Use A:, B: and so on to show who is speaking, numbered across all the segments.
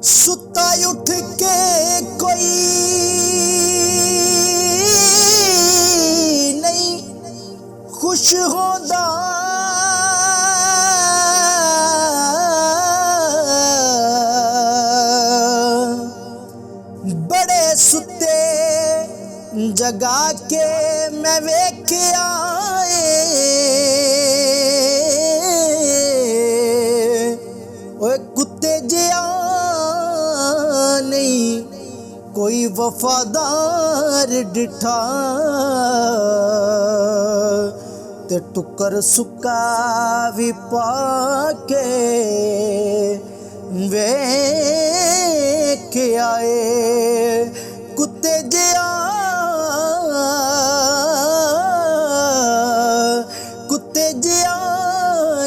A: सुता उठ के कोई नहीं खुश होंदा, बड़े सुते जगा के मैं वेख्या ओए कुत्ते जिया नहीं कोई वफादार डिठा, ते टुकर सुक्का भी पाके वेख आए कुत्ते जिया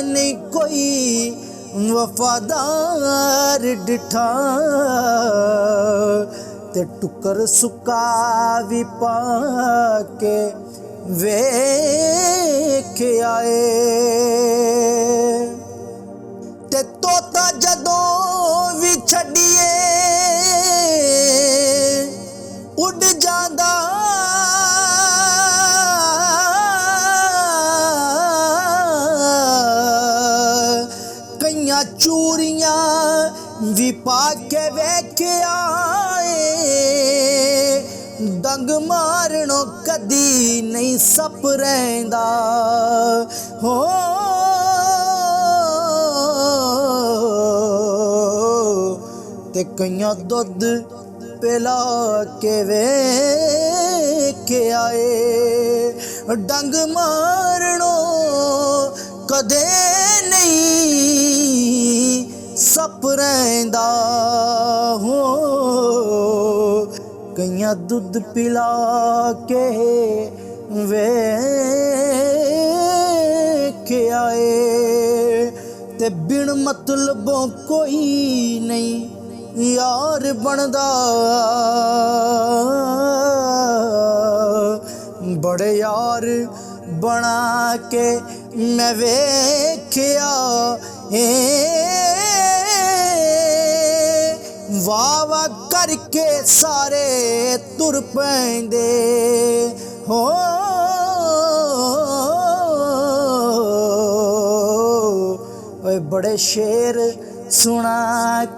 A: नहीं कोई वफादार डिठा, ते टुकर सुक्का भी पाके वेख आए। ते तोता जदों भी छड़िए उड़ जांदा, कईयां चूरियां भी पाके वेख आए, डंग मारनो कदी नहीं सप रहिंदा हो, ते कईयां दुध पिला के वेख आए, डंग मारनो कदे नहीं सप रहिंदा हो, कईयां दुध पिला के वेख आए, ते बिन मतलबों कोई नहीं यार बनदा, बड़े यार बना के मैं वेख्या वाह वाह करके सारे तुर पैंदे हो, बड़े शेर सुना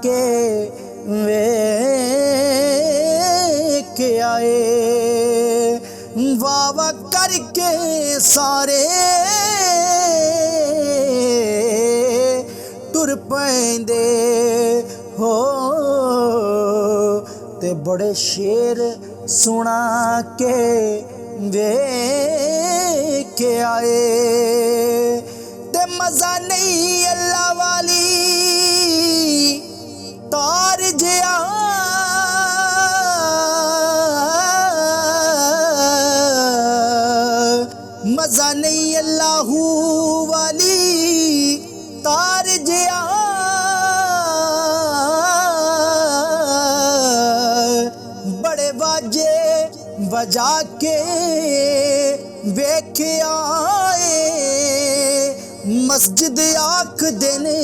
A: के वेख आए, वाह वाह करके सारे तुर पैंदे हो, ते बड़े शेर सुना के वेख आए, ते मजा नहीं अल्लाह वाली तार जिया, मजा नहीं अल्लाहू वाली तार जिया, बड़े बाजे बजा के वेख आए, मस्जिद आख देने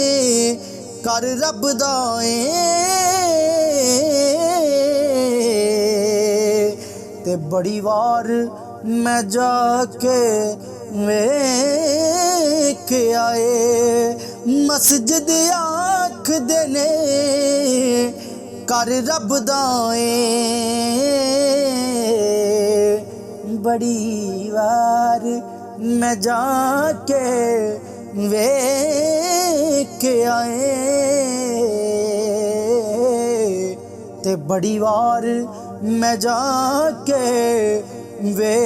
A: कर रब दाए, ते बड़ी वार मैं जाके वेख आए, मस्जिद आख देने कर रब दाए, बड़ी वार मैं जाके वेख आए, ते बड़ी वार मैं जाके वे